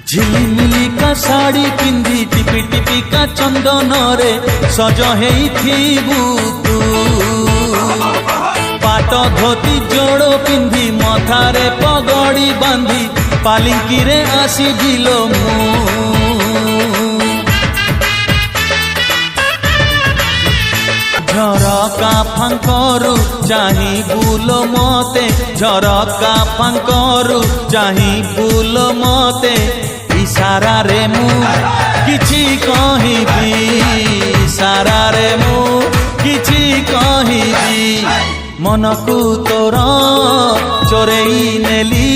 ঝিলিমিলিকা শাড়ি পিন্ধি টিপি টিপিকা চন্দন রে সজ হেইথিবু তু পাট ধোতি জোড় পিন্ধি মথারে পগড়ি বাঁধি পালিঙ্কিরে আসিবিলো মু ঝরকা ফাঙ্করু চাহি বুলো মতে ঝরকা ফাঙ্করু চাহি বুলো মতে ইশারারে মু কিছু কহিবি ইশারারে মু কিছু কহিবি মনকু তোর চোরেই নেলি